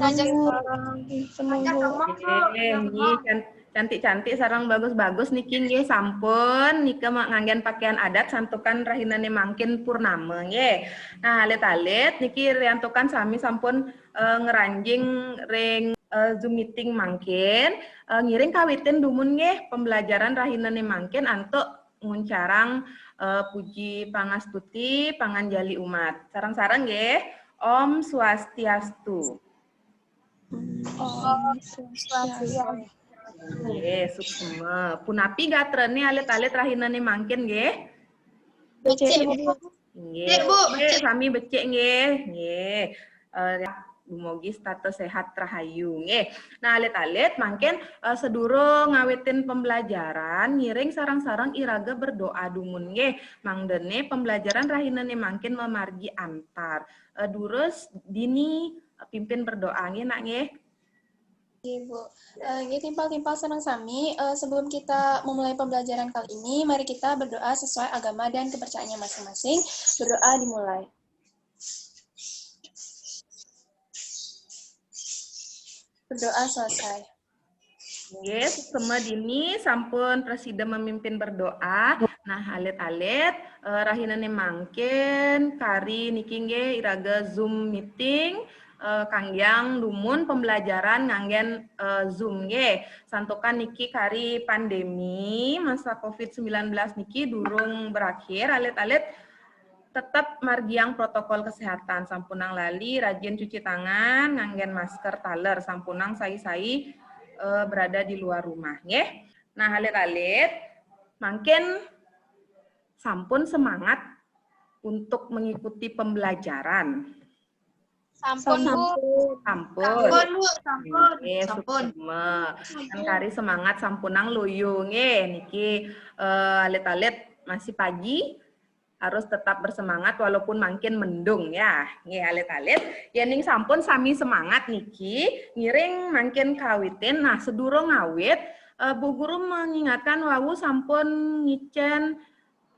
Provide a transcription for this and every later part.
ngajak cantik-cantik sarang bagus-bagus niki nggih sampun nika nganggen pakaian adat santukan rahinane mangkin purnama nggih. Nah, alit-alit niki riantukan sami sampun ngeranjing ring Zoom meeting mangkin ngiring kawitin dumun nggih pembelajaran rahinane mangkin antuk nguncarang puji pangastuti panganjali umat. Sarang-sarang nggih. Om Swastiastu. Om Swastiastu. Nggih, suksema. Punapi gatrene alit-alit rahinane mangkin nggih? Becik, Bu. Nggih, becik sami becik nggih. Nggih. Dumugi status sehat rahayu nggih. Nah, alit-alit mangkin sedurung ngawitin pembelajaran ngiring sarang-sarang iraga berdoa dumun nggih. Mangdene pembelajaran rahinane mangkin memargi antar. Durus dini pimpin berdoa nggih nak nggih. Ibu, ini timpal-timpal senang sami. Sebelum kita memulai pembelajaran kali ini, mari kita berdoa sesuai agama dan kepercayaannya masing-masing. Berdoa dimulai. Berdoa selesai. Yes, semua dini sampun presiden memimpin berdoa. Nah, alit-alit rahinane mangkin kari niki nggih iraga Zoom meeting kangyang dumun pembelajaran nganggen Zoom nggih. Santukan niki kari pandemi masa COVID-19 niki durung berakhir alit-alit tetap margiang protokol kesehatan sampunang lali rajin cuci tangan nganggen masker taler sampunang sai-sai berada di luar rumah nggih. Nah, alit-alit mungkin sampun semangat untuk mengikuti pembelajaran. Sampun, Bu. Sampun. Kan kari semangat sampunang luyu nggih niki alit-alit masih pagi harus tetap bersemangat walaupun makin mendung ya. Nggih alit-alit yening sampun sami semangat niki ngiring makin kawitin. Nah, sedurung ngawit Bu Guru mengingatkan wawu sampun ngicen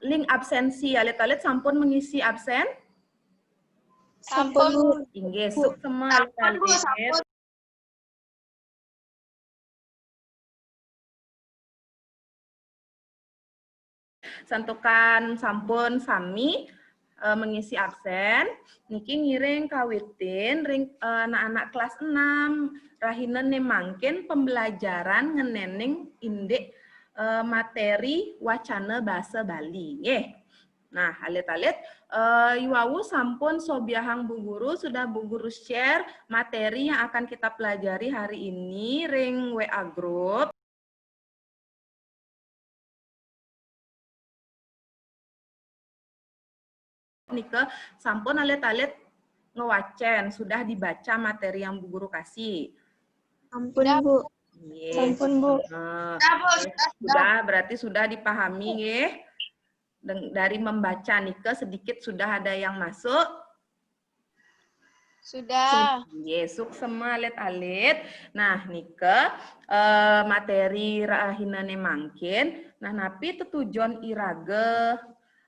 link absensi alit-alit sampun mengisi absen. Sampun, Bu. Inggih, suksema alit-alit. Santukan sampun sami mengisi absen niki ngiring kawitin ring anak-anak kelas 6 rahinane mangkin pembelajaran ngenening indik materi wacana bahasa Bali nggih. Nah, alit-alit iwawu sampun sobiahang Bu Guru sudah Bu Guru share materi yang akan kita pelajari hari ini ring WA group. Nika sampun alit-alit ngewacen sudah dibaca materi yang Bu Guru kasih. Ampun, Bu. Yeah. Ampun, Bu. Sudah berarti sudah dipahami nggih. Dari membaca Nika sedikit sudah ada yang masuk. Sudah. Yesuk semua alit-alit. Nah, Nika materi rahinane mangkin. Nah, napi tujuan iraga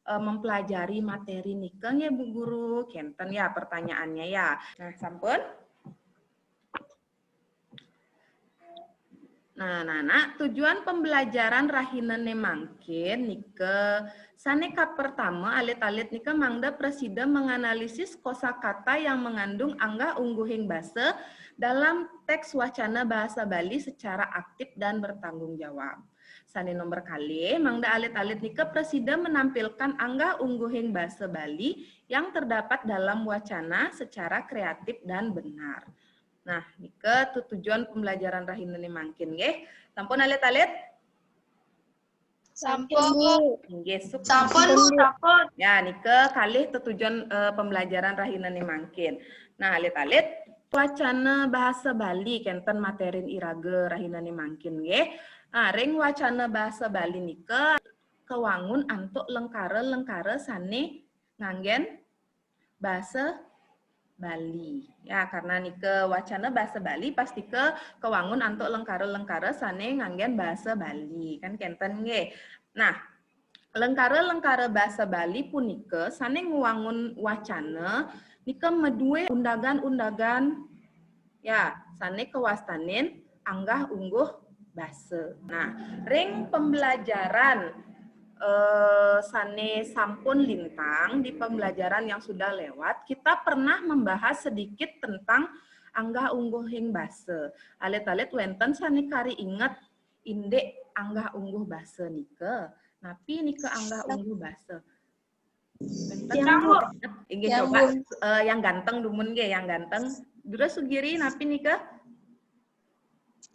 mempelajari materi nika ya Bu Guru. Kenten ya pertanyaannya ya. Nah, sampun. Nah, tujuan pembelajaran rahinane mangkin nika saneka pertama alit-alit nika mangda presiden menganalisis kosakata yang mengandung angga ungguhing basa dalam teks wacana bahasa Bali secara aktif dan bertanggung jawab. Sane nomor kali, mangda alit-alit nika presiden menampilkan angga ungguhing bahasa Bali yang terdapat dalam wacana secara kreatif dan benar. Nah, nika tujuan pembelajaran rahinane mangkin nggih. Sampun alit-alit? Sampun, Bu. Nggih, Sampun, Bu. Sampun. Ya, nika kalih tujuan pembelajaran rahinane mangkin. Nah, alit-alit wacana bahasa Bali kenten materin iraga rahinane mangkin nggih. Nah, ring wacana bahasa Bali nika kewangun antuk lengkara-lengkara sane nganggen bahasa Bali. Ya, karena nika wacana bahasa Bali pasti kewangun antuk lengkara-lengkara sane nganggen bahasa Bali. Kan kenten nggih. Nah, lengkara-lengkara bahasa Bali punika sane nguwangun wacana nika medue undagan-undagan Ya, sane kewastanin anggah ungguh base. Nah, ring pembelajaran sane sampun lintang di pembelajaran yang sudah lewat, kita pernah membahas sedikit tentang anggah ungguh hing base. Alit-alit wenten sane kari inget indek anggah ungguh base nike. Napi nike anggah ungguh base. Wenten ingin coba yang ganteng dumun ge, yang ganteng. Dura Sugiri napi nike?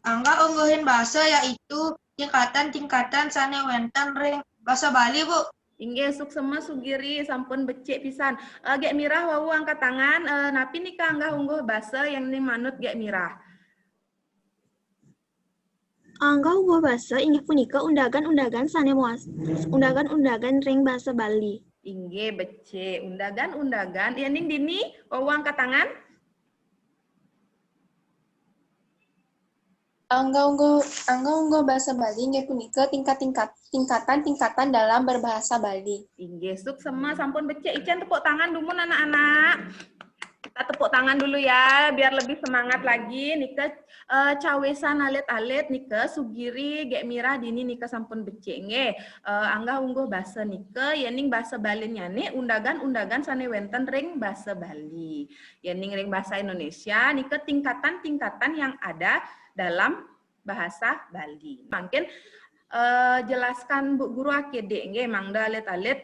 Angga ungguhin bahasa yaitu tingkatan-tingkatan sane wenten ring bahasa Bali, Bu. Inggih suksema Sugiri sampun becik pisan. Gek Mirah wawu angkat tangan. Napi nika anggah ungguh basa yang ni manut Gek Mirah. Angga ungguh basa inggih punika undagan-undagan sane muas. Undagan-undagan ring basa Bali. Inggih becik. Undagan-undagan. Ya ning Dini wawu angkat tangan. Angga ungguh bahasa Bali inggih punika tingkatan-tingkatan dalam berbahasa Bali. Inggih suksema sampun becik. Ican tepuk tangan dumun anak-anak. Kita tepuk tangan dulu ya, biar lebih semangat lagi. Nika cawesan alit-alit, nika Sugiri, Gek Mirah, Dini, nika sampun becik nge. Angga ungguh basa nika, yening basa Bali nyane, undagan-undagan sane wenten ring basa Bali. Yening ring basa Indonesia, nika tingkatan-tingkatan yang ada dalam bahasa Bali. Mungkin jelaskan Bu Guru akede nge, mangda alit-alit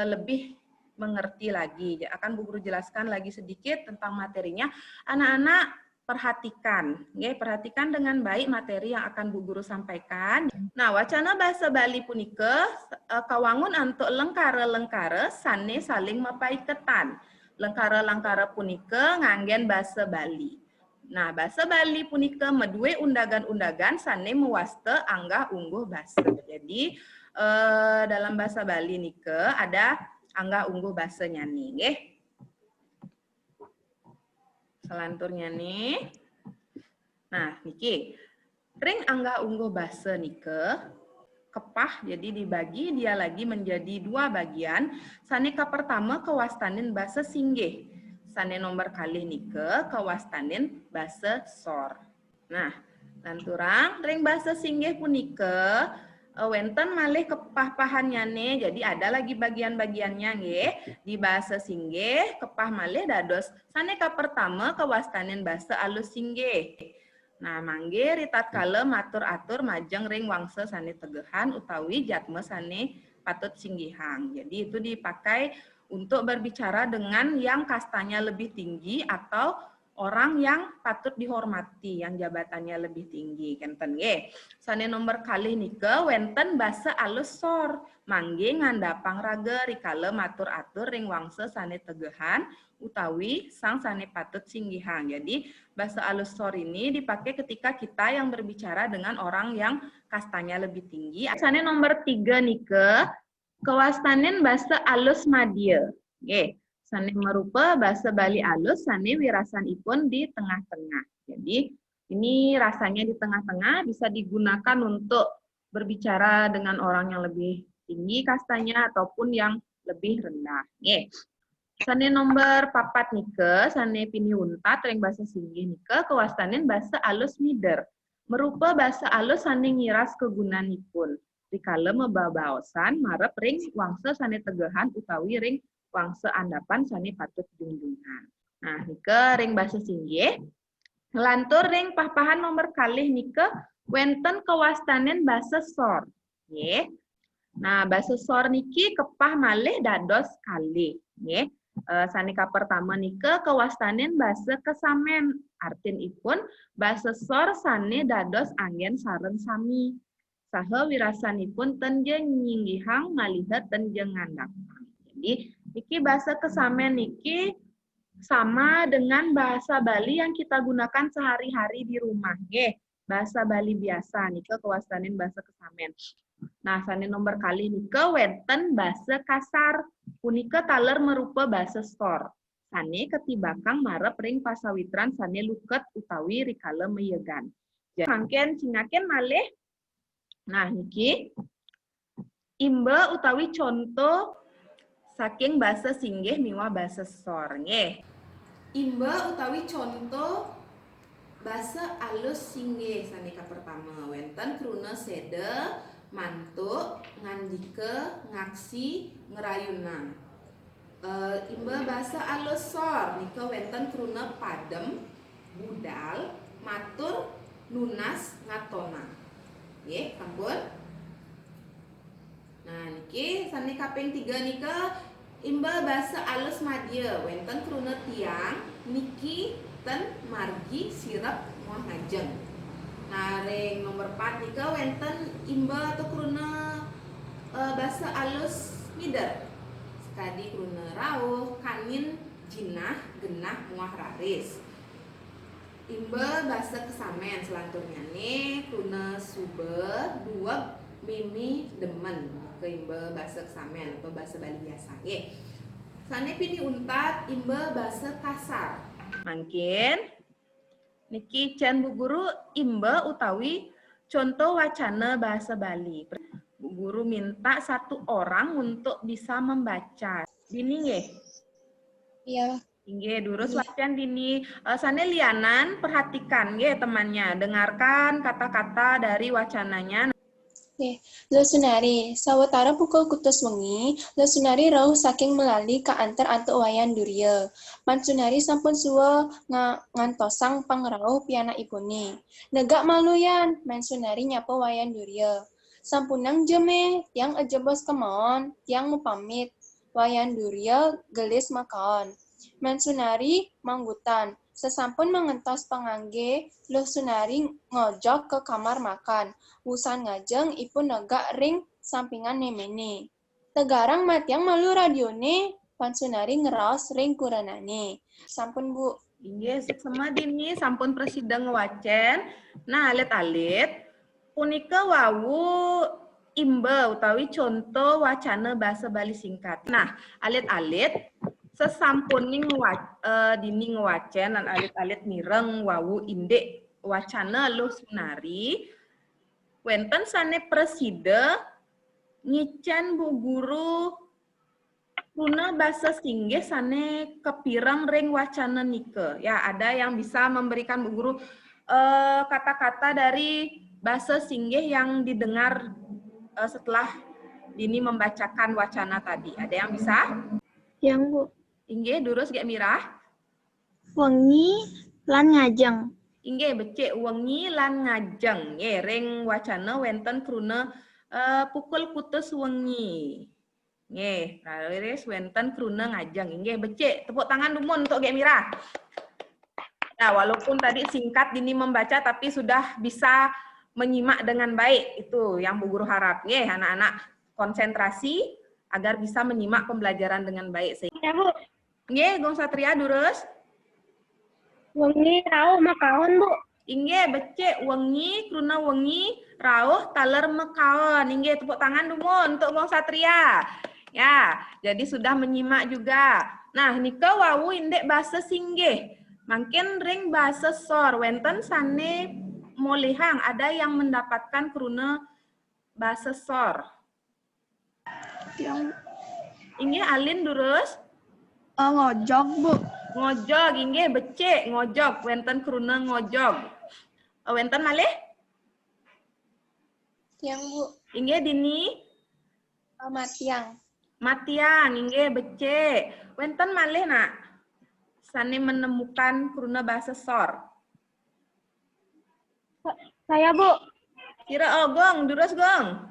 lebih mengerti lagi. Akan Bu Guru jelaskan lagi sedikit tentang materinya. Anak-anak perhatikan, perhatikan dengan baik materi yang akan Bu Guru sampaikan. Nah, wacana bahasa Bali punika kawangun untuk lengkara-lengkara sane saling mapaiketan. Lengkara-lengkara punika nganggen bahasa Bali. Nah, bahasa Bali punika medue undagan-undagan sane mewaste anggah ungguh basa. Jadi dalam bahasa Bali nika ada angga ungguh basanya nih, nggih. Selanturnya nih. Nah, niki. Ring angga ungguh basa nike kepah jadi dibagi dia lagi menjadi dua bagian. Saneka pertama kewastanin basa singgih. Sane nomor kali nike kewastanin basa sor. Nah, lanturang ring basa singgih punike wenten malih kepah-pahannya nih, jadi ada lagi bagian-bagiannya nggih. Di bahasa singgih kepah malih dados saneka pertama kewastanin bahasa alus singgih. Nah, mangge ritat kala matur-atur majeng ring wangsa sane tegehan utawi jatme sane patut singgihang. Jadi itu dipakai untuk berbicara dengan yang kastanya lebih tinggi atau orang yang patut dihormati, yang jabatannya lebih tinggi, kenten nggih. Sane nomor kalih nika wenten basa alus sor, mangge ngandapang raga rikala matur atur ring wangsa sane tegehan utawi sang sane patut singgihan. Jadi basa alus sor ini dipakai ketika kita yang berbicara dengan orang yang kastanya lebih tinggi. Sane nomor 3 nika kewastanin basa alus madya. Nggih. Sane merupa bahasa Bali alus, sane wirasanipun di tengah-tengah. Jadi ini rasanya di tengah-tengah bisa digunakan untuk berbicara dengan orang yang lebih tinggi kastanya ataupun yang lebih rendah. Nggih. Sane nomor 4 nike, sane piniuntat ring bahasa singgih nike kewastanin bahasa alus mider. Merupa bahasa alus sane ngiras kegunanipun. Rikala mebabaosan marep ring wangsa sane tegehan utawi ring wangsa andapan sane patut junjungan. Nah, nike ring basa singgih. Lantur ring pah-pahan nomor kalih nike wenten kewastanin basa sor. Nggih. Nah, basa sor niki kepah malih dados kalih. Nggih. Sanika pertama nike kewastanin basa kesamen. Artinipun basa sor sane dados anggen sareng sami. Saha wirasanipun tenjeng nyinggihang malihat tenjeng ngandapang. Jadi niki bahasa kesamen niki sama dengan bahasa Bali yang kita gunakan sehari-hari di rumah. Nggih, bahasa Bali biasa nika kewastanin bahasa kesamen. Nah, sane nomor kali nika wenten bahasa kasar. Punika taler merupa bahasa sor. Sane ketibakang marep ring pasawitran sane luket utawi rikala meyegan. Jadi mangken cingaken malih. Nah, niki imba utawi contoh saking bahasa singgih miwah bahasa sor nggih. Imba utawi contoh basa alus singgih sanika pertama wenten kruna sede mantuk ngandike ngaksi ngerayuna. Imba basa alus sor nika wenten kruna padem budal matur nunas ngatona. Nggih, sampun. Nah, niki sani kaping 3 nika imba basa alus madya wenten kruna tiang niki ten margi sirep muah ngajeng. Nah, ring nomor 4 nika wenten imba atau kruna basa alus mider. Sekadi kruna rawuh kanin jinah genah muah raris. Imba basa kesamen selanturnya nih kruna sube dua mimi demen ke imba basa kesamen atau basa Bali biasa nggih. Sane pini untat imba basa kasar. Mangkin niki can Bu Guru imba utawi contoh wacana bahasa Bali. Bu Guru minta 1 orang untuk bisa membaca. Dini nggih? Iya. Nggih, durus wacan dini. Sane lianan perhatikan nggih temannya, dengarkan kata-kata dari wacananya. Lesunari, sawetara pukul kutus wengi, Lesunari rauh saking melali ka antar antuk wayan durya. Mansunari sampun suwe ngantosang pangrauh pianak ibune. Negak maluyan, Mansunari nyapa wayan durya. Sampunang jeme, tiang ejebos kemon, tiang mupamit. Wayan durya gelis makaon. Mansunari manggutan. Sesampun mengentos pangangge, Lesunari ngojok ke kamar makan. Wusan ngajeng ipun negak ring sampingan nemene. Tegarang matiang malu radione, Pansunari ngeraos ring kuranane. Sampun Bu. Iya, sama dini sampun presida ngewacen. Nah, alit-alit punika wawu imba utawi contoh wacana bahasa Bali singkat. Nah, alit-alit sesampun dini ngewacen dan alit-alit mireng wawu indek wacana Lesunari. Wenten sane presida ngicen Bu Guru Luna bahasa singgih sane kepirang ring wacana nike. Ya, ada yang bisa memberikan Bu Guru kata-kata dari bahasa singgih yang didengar setelah Dini membacakan wacana tadi. Ada yang bisa? Yang Bu. Inggih, durus gak Mirah? Wengi lan ngajeng. Inggih, becik wengi lan ngajeng. Nggih, ring wacana wenten kruna pukul kutus wengi. Nggih, raris wenten kruna ngajeng. Inggih, becik. Tepuk tangan dumun untuk Gek Mirah. Nah, walaupun tadi singkat Dini membaca tapi sudah bisa menyimak dengan baik. Itu yang Bu Guru harap. Nggih, anak-anak konsentrasi agar bisa menyimak pembelajaran dengan baik. Ya, Bu. Nggih, Gong Satria durus. Wengi rauh makaon, Bu. Inggih, becik wengi kruna wengi rauh taler mekaon. Inggih, tepuk tangan dumun untuk Gong Satria. Ya, jadi sudah menyimak juga. Nah, nika wawu indek bahasa singgih. Makin ring bahasa sor. Wenten sane molihang ada yang mendapatkan kruna bahasa sor. Yang Inggih, Alin durus. ngojok, Bu. Ngojog, inggih becik ngojog. Wenten kruna ngojog. Wenten malih? Tiang Bu. Inggih Dini. Matiang. Matiang, inggih becik. Wenten malih nak. Sane menemukan kruna bahasa sor. Saya, Bu. Kira Gong, durus Gong.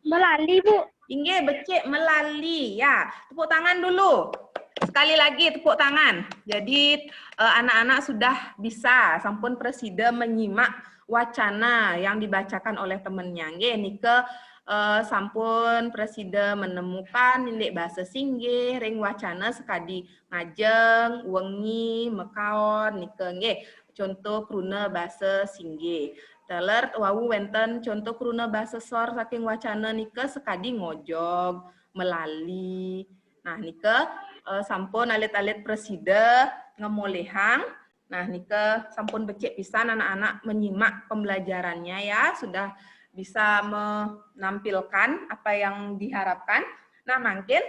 Melali, Bu. Inggih becik melali. Ya, tepuk tangan dulu. Sekali lagi tepuk tangan. Jadi anak-anak sudah bisa sampun presida menyimak wacana yang dibacakan oleh temannya. Nggih nike sampun presida menemukan indek bahasa singgih ring wacana sekadi ngajeng, wengi, mekaon nike nggih contoh kruna bahasa singgih. Teler wawu wenten contoh kruna bahasa sor saking wacana nike sekadi ngojog, melali. Nah nike sampun alit-alit presida ngemolehang. Nah nike sampun becik pisan anak-anak menyimak pembelajarannya ya, sudah bisa menampilkan apa yang diharapkan. Nah mungkin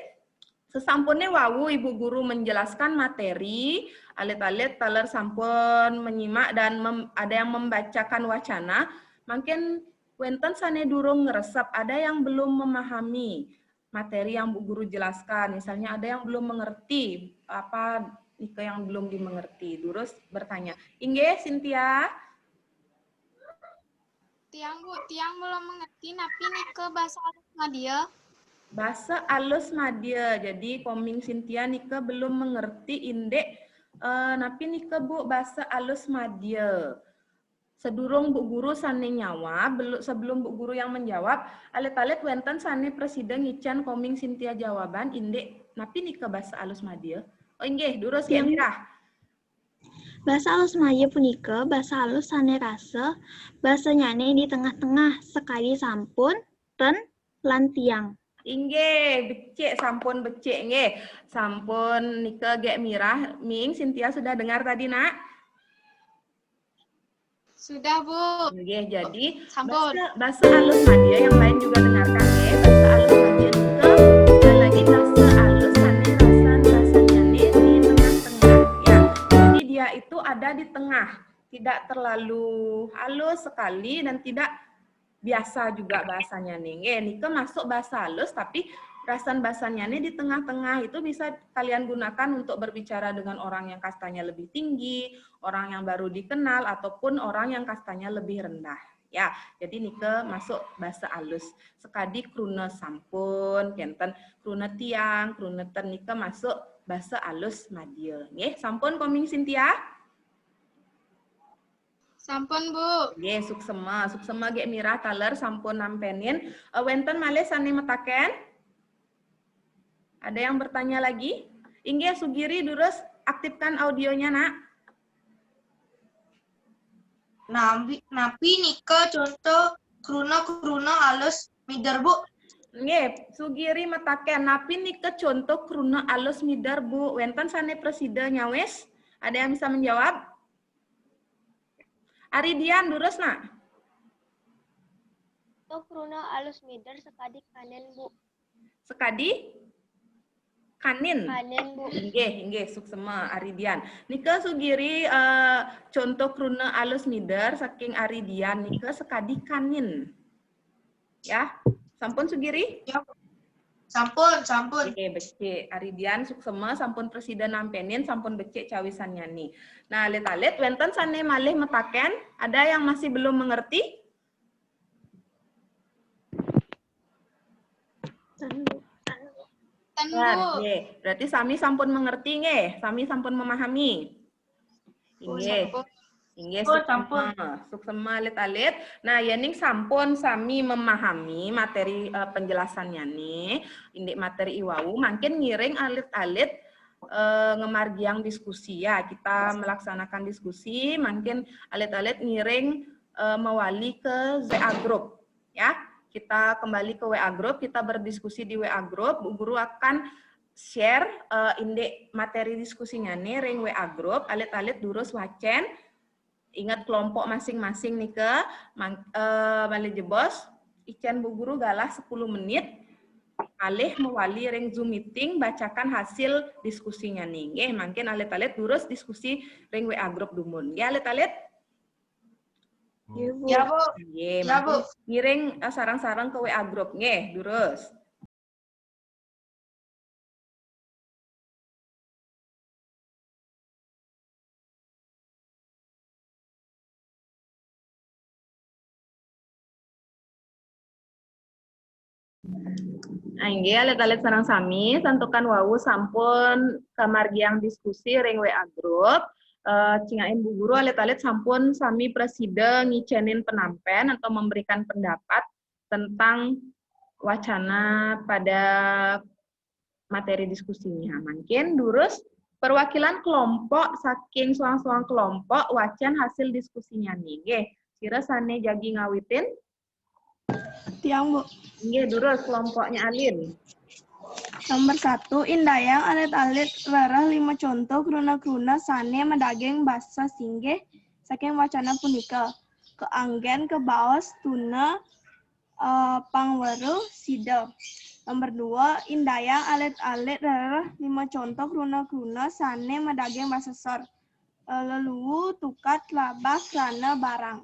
sesampunnya wawu Ibu Guru menjelaskan materi, alit-alit taler sampun menyimak dan ada yang membacakan wacana, mungkin wenten sane durung ngeresep, ada yang belum memahami materi yang Bu Guru jelaskan. Misalnya ada yang belum mengerti apa Nika yang belum dimengerti. Terus bertanya, Inge, Cynthia? Tiang Bu, tiang belum mengerti napi Nika bahasa alus Madia. Bahasa alus Madia. Jadi koming Cynthia Nika belum mengerti indek napi Nika Bu bahasa alus Madia. Sedurung Bu Guru sane nyawa, sebelum Bu Guru yang menjawab, alit-alit wenten sane presiden ngican koming Cynthia jawaban indek napi Nika bahasa alus Madia. Oh inggih, durus ya Mirah. Bahasa alus Maya punika bahasa alus sane rasa, bahasa nyane di tengah-tengah sekali sampun, ten, lan tiang. Inggih, becek sampun becek nggih. Sampun Nika gek Mirah, Ming Cynthia sudah dengar tadi, Nak? Sudah Bu. Inggih, jadi Sampun. bahasa alus Madia yang lain juga dengarkan nggih. Bahasa alus Madia Nika lagi bahasa alus sane rasan bahasanya di tengah-tengah ya. Jadi dia itu ada di tengah, tidak terlalu halus sekali dan tidak biasa juga bahasanya nih. Nika masuk bahasa halus tapi rasan bahasanya nih di tengah-tengah, itu bisa kalian gunakan untuk berbicara dengan orang yang kastanya lebih tinggi, orang yang baru dikenal ataupun orang yang kastanya lebih rendah. Ya, jadi Nika masuk bahasa halus. Sekadi kruna sampun, kenten kruna tiang, kruna ten Nika masuk bahasa halus Madia. Nggih, sampun koming Cynthia? Sampun Bu. Nggih, suksema gek Mirah taler sampun nampenin. Wenten malih sane metaken? Ada yang bertanya lagi? Inggih Sugiri durus aktifkan audionya, Nak. Napi Nika contoh kruna alus mider Bu. Nggih, Sugiri metaken napi Nika contoh kruna alus midar Bu. Wenten sane presiden nyawes? Ada yang bisa menjawab? Aridian durus, Nak. Itu kruna alus mider sekadi kanen Bu. Sekadi kanin. Kanen Bu. Inggih, suksema Aridian. Nika Sugiri contoh kruna alus mider saking Aridian Nika sekadi kanin. Ya, sampun Sugiri? Ya. Sampun. Oke, becek. Aridian suksema sampun presiden nampenin sampun becek cawisannya nih. Nah, alit-alit wenten sane malih metaken, ada yang masih belum mengerti? Ten Bu. Nggih, berarti sami sampun mengerti nggih, sami sampun memahami. Inggih. Inggih, suksema alit-alit. Nah, yening sampun sami memahami materi penjelasannya nih, indik materi iwau, makin ngiring alit-alit ngemargiang diskusi ya. Kita melaksanakan diskusi, makin alit-alit ngiring mewali ke WA group ya. Kita kembali ke WA group, kita berdiskusi di WA group. Bu Guru akan share indik materi diskusinya nih ring WA group, alit-alit durus wacen. Ingat kelompok masing-masing nih ke Mali Jebos, Icen Bu Guru galah 10 menit, alih mewali ring Zoom meeting, bacakan hasil diskusinya nih. Mungkin alit-alit durus diskusi ring WA group dumun. Ya alit-alit? Ya Bu. Ya Bu. Ngiring sarang-sarang ke WA group nggih, durus. Nah, inggih alit-alit sareng sami santukan wau sampun kamargiang diskusi ring WA group. Cingain Bu Guru alit-alit sampun sami presiden ngicenin penampen atau memberikan pendapat tentang wacana pada materi diskusinya. Mungkin durus perwakilan kelompok saking suang-suang kelompok wacan hasil diskusinya nih. Nggih, kira sane jagi ngawitin? Tiang Bu. Nggih, durus kelompoknya Alin. Nomor 1, indayang alit-alit rarah 5 contoh kruna-kruna sane medageng basa singgih saking wacana punika. Keanggen, kebaos, tuna, pangweruh, sida. Nomor 2, indayang alit-alit rereh 5 contoh kruna-kruna sane medaging basesor. Leluwu tukat labah kerana barang.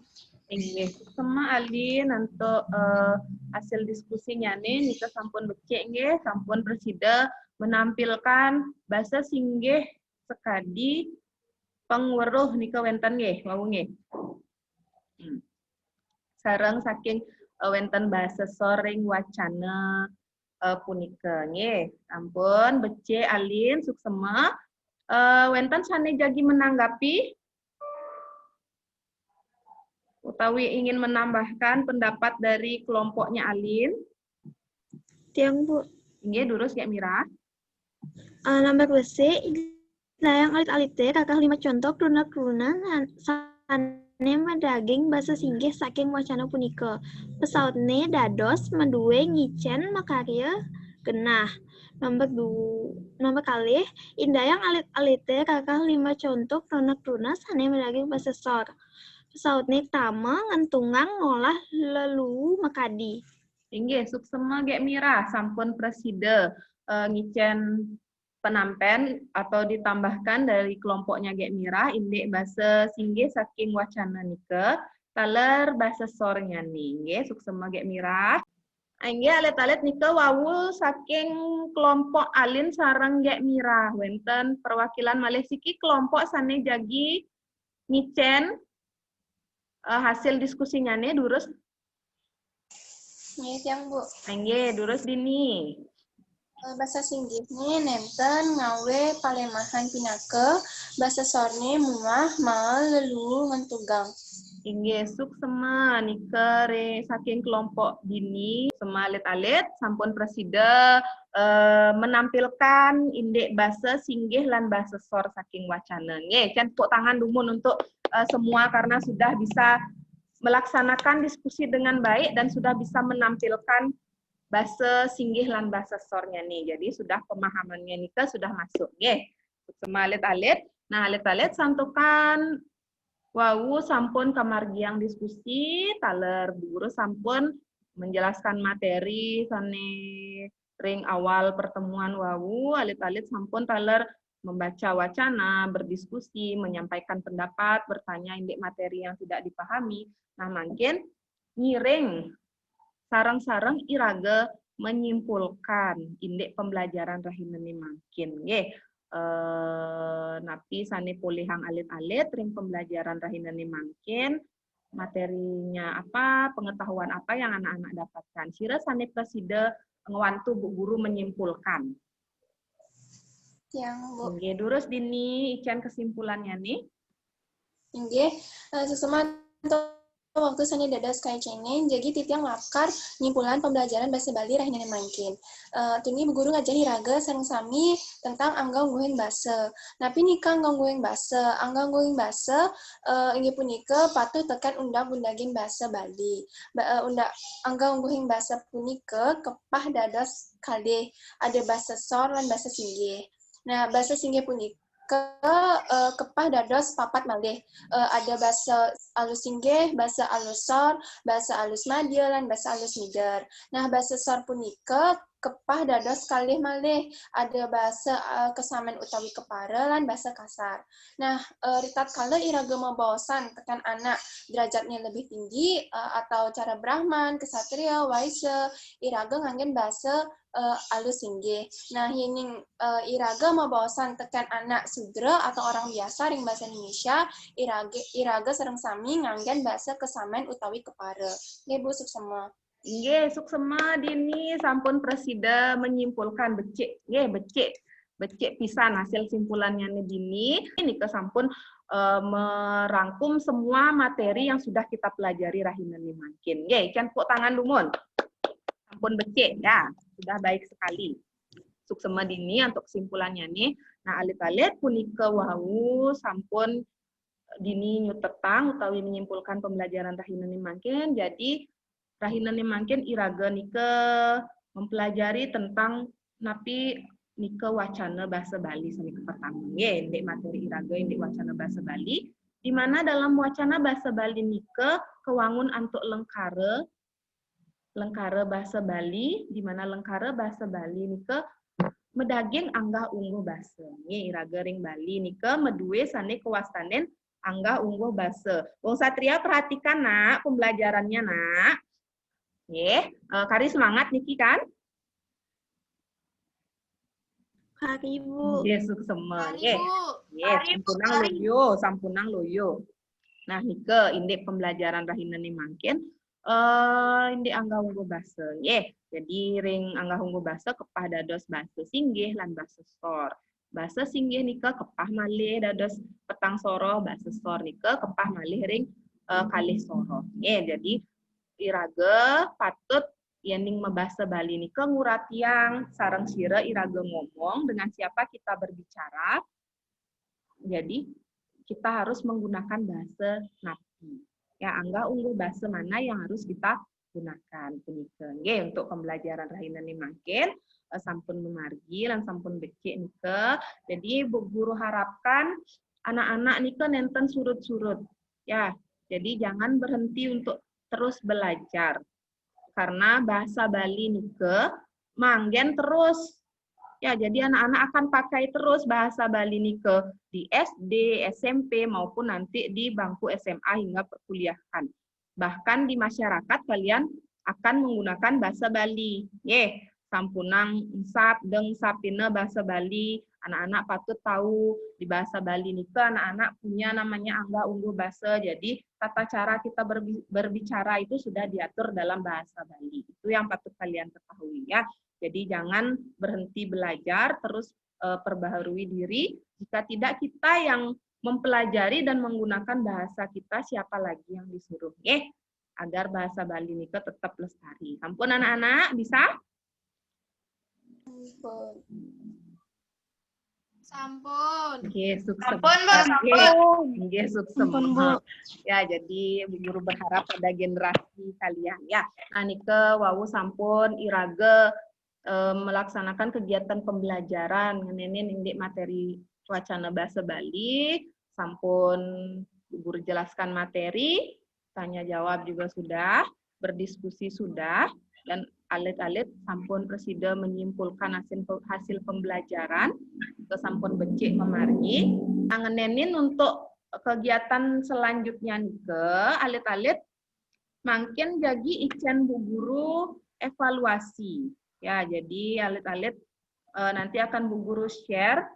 Inggih, sama Alin untuk hasil diskusinya nih, nika sampun becek nggih, sampun presida menampilkan bahasa singgih sekadi pengweruh nika wenten nggih, wau nggih. Sareng saking wenten bahasa soring wacana punika nggih. Ampun becek Alin suksema. Wenten sane jagi menanggapi utawi ingin menambahkan pendapat dari kelompoknya Alin. Tiang Bu. Inggih, durus ya Mira. Nomor besi, indayang alit-alit kakah 5 contoh kruna-kruna sane medaging basa singgih saking wacana punika. Pesautne dados menduwe ngicen makarya genah. Nomor kalih, indayang alit-alite kakah 5 contoh kruna-kruna sane medaging basesor. Pesautne tama ngentungang ngolah leluwu makadi. Inggih, suksema gek Mira, sampun presida ngicen penampen atau ditambahkan dari kelompoknya gek Mira, indik basa singgih saking wacana nika, taler basa sornya nih, nggih, suksema gek Mira. Inggih alit-alit nika wawu saking kelompok Alin sareng gek Mira, wenten perwakilan malih siki kelompok sane jagi ngicen hasil diskusinya nih durus. Nggih, Tiang Bu. Inggih, durus Dini. Bahasa singgihnya nenten ngawe palemahan pinake, bahasa sorne muah mal lelu ngentugang. Inggih, suksema nika re saking kelompok Dini sema alit-alit sampun presida menampilkan indek bahasa singgih lan bahasa sor saking wacana. Nggih, kan tepuk tangan dumun untuk semua karena sudah bisa melaksanakan diskusi dengan baik dan sudah bisa menampilkan bahasa singgih lan bahasa sornya nih. Jadi sudah pemahamannya nika sudah masuk. Nggih. Sema alit-alit. Nah, alit-alit santukan wawu sampun kamargiang diskusi, taler guru sampun menjelaskan materi sane ring awal pertemuan wawu, alit-alit sampun taler membaca wacana, berdiskusi, menyampaikan pendapat, bertanya indek materi yang tidak dipahami. Nah, makin ngiring sarang-sarang iraga menyimpulkan indek pembelajaran rahinane makin. Nggih. Napi sane polihang alit-alit ring pembelajaran rahinane makin materinya apa, pengetahuan apa yang anak-anak dapatkan. Sira sane presida ngewantu Bu Guru menyimpulkan. Tiang Bu. Nggih, durus Dini ican kesimpulannya nih. Nggih, sesama waktu sani dadas kayak cene, jadi titiang lakar nyimpulan pembelajaran bahasa Bali rahinane mangkin. Tuni Bu Guru ngajar hiraga sareng sami tentang angga ngguing basa. Napi nika angga ngguing basa, inggih punika patuh tekan undang-undangin bahasa Bali. Angga ngguing basa punika kepah dados kalih ada bahasa sor lan bahasa singgih. Nah, bahasa singgih punika kepah dados papat malih. Ada bahasa alus singgih, bahasa alus sor, bahasa alus madya, lan bahasa alus mider. Nah, bahasa sor punika kepah dados kalih malih. Ada bahasa kesamen utawi kepara lan bahasa kasar. Nah, ritat kala iraga mabaosan tekan anak derajatnya lebih tinggi atau cara Brahman, kesatria, waisya, iraga nganggen bahasa alus singgih. Nah, hining iraga mabaosan tekan anak sudra atau orang biasa ring bahasa Indonesia, iraga sareng sami nganggen bahasa kesamen utawi kepara. Nggih Bu, suksema. Nggih, suksema Dini sampun presida menyimpulkan becik. Nggih, becik pisan hasil simpulannya Dini. Ini sampun merangkum semua materi yang sudah kita pelajari rahinane makin. Nggih, kan tepuk tangan dumun. Sampun becik ya, sudah baik sekali. Suksema Dini untuk kesimpulannya nih. Nah, alit-alit punika wau sampun Dini nyutetang utawi menyimpulkan pembelajaran rahinane makin. Jadi rahinane makin iraga nika mempelajari tentang napi nika wacana bahasa Bali sanika pertama. Nggih, ndek materi iraga ndek wacana bahasa Bali. Di mana dalam wacana bahasa Bali nika kewangun antuk lengkara lengkara bahasa Bali, di mana lengkara bahasa Bali nika medaging anggah ungguh basa. Nggih iraga ring Bali nika medue sane kewastanen anggah ungguh basa. Wong Satria perhatikan nak pembelajarannya nak. Nggih, kari semangat niki kan? Kari Bu. Nggih suksema. Mari, Nggih. Bu. Nggih, sampunang loyo. Nah, nike indek pembelajaran rahinane mangkin indek angga ungguh basa. Nggih. Jadi ring angga ungguh basa kepah dados basa singgih lan basa sor. Basa singgih nika kepah malih dados petang soro, basa sor nika kepah malih ring kalih soro. Nggih, jadi iraga patut yening membahasa Bali nika nguratiang sareng sira iraga ngomong dengan siapa kita berbicara. Jadi kita harus menggunakan bahasa napi. Ya, angga ungguh bahasa mana yang harus kita gunakan. Punika nggih untuk pembelajaran rahinane mangkin sampun memargi lan sampun becik nika. Jadi Bu Guru harapkan anak-anak nika nenten surut-surut. Ya, jadi jangan berhenti untuk terus belajar. Karena bahasa Bali nika manggen terus. Ya, jadi anak-anak akan pakai terus bahasa Bali nika di SD, SMP maupun nanti di bangku SMA hingga perkuliahan. Bahkan di masyarakat kalian akan menggunakan bahasa Bali. Nggih, sampunang sap deng sapina bahasa Bali. Anak-anak patut tahu di bahasa Bali nika anak-anak punya namanya angga ungguh basa. Jadi tata cara kita berbicara itu sudah diatur dalam bahasa Bali. Itu yang patut kalian ketahui ya. Jadi jangan berhenti belajar, terus perbaharui diri. Jika tidak kita yang mempelajari dan menggunakan bahasa kita, siapa lagi yang disuruh? Agar bahasa Bali nika tetap lestari. Ampun anak-anak, bisa? Sampun. Nggih, sukses. Sampun, Bu, sampun. Nggih, sukses. Ya, jadi Bu Guru berharap pada generasi kalian ya. Nah, nike wau sampun iraga melaksanakan kegiatan pembelajaran ngenenin indik materi wacana bahasa Bali, sampun Bu Guru jelaskan materi, tanya jawab juga sudah, berdiskusi sudah, dan alit-alit sampun presida menyimpulkan hasil pembelajaran, ke sampun becik memargi. Ngenenin untuk kegiatan selanjutnya nike, alit-alit mungkin jadi icen Bu Guru evaluasi. Ya, jadi alit-alit nanti akan Bu Guru share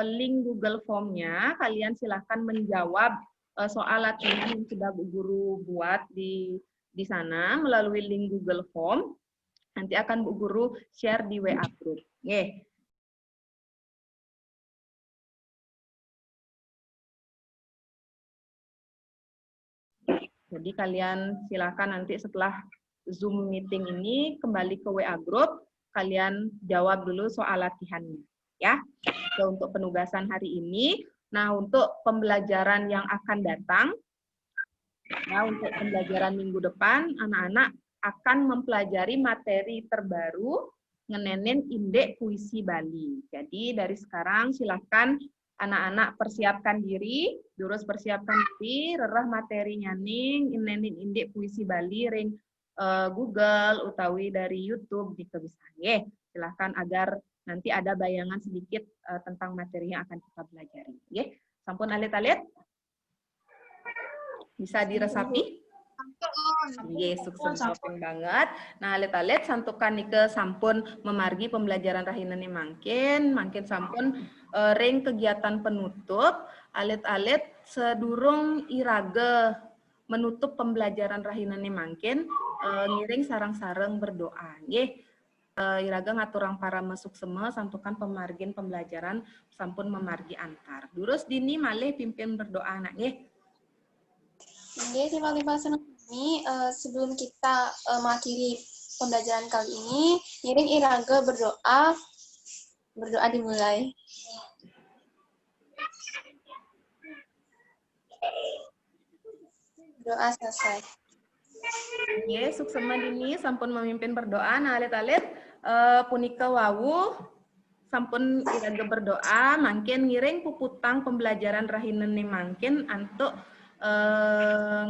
link Google Form-nya. Kalian silahkan menjawab soal latihan yang sudah Bu Guru buat di sana melalui link Google Form. Nanti akan Bu Guru share di WA group. Nggih. Jadi kalian silakan nanti setelah Zoom meeting ini kembali ke WA group, kalian jawab dulu soal latihannya. Ya, so, untuk penugasan hari ini. Nah, untuk pembelajaran yang akan datang, ya, untuk pembelajaran minggu depan, anak-anak akan mempelajari materi terbaru ngenenin indek puisi Bali. Jadi dari sekarang silahkan anak-anak persiapkan diri, terus persiapkan diri, rerah materinya ning, ngenenin indek puisi Bali ring Google utawi dari YouTube jika bisa. Silahkan agar nanti ada bayangan sedikit tentang materi yang akan kita pelajari. Sampun alit-alit? Bisa diresapi? Sukses banget. Nah, alit-alit santukan nike sampun memargi pembelajaran rahinane mangkin sampun ring kegiatan penutup, alit-alit sedurung iraga menutup pembelajaran rahinane mangkin ngiring sarang-sarang berdoa. Iraga ngaturang para mesuk seme santukan pemargin pembelajaran sampun memargi antar. Durus dini malih pimpin berdoa anak Oke, terima kasih ini sebelum kita mengakhiri pembelajaran kali ini, ngiring iraga berdoa dimulai. Doa selesai. Suksema dini sampun memimpin berdoa. Nah, alit-alit punika wawu sampun iraga berdoa, mangkin ngiring puputang pembelajaran rahinane mangkin antuk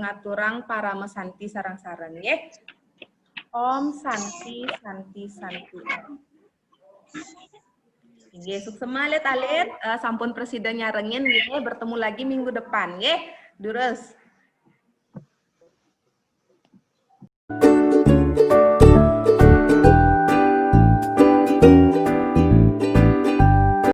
ngaturang para mesanti sarang-sarang ya. Om Santi Santi Santi. Oke, suksema alit-alit sampun presiden nyarengin ya, bertemu lagi minggu depan ya. Durus.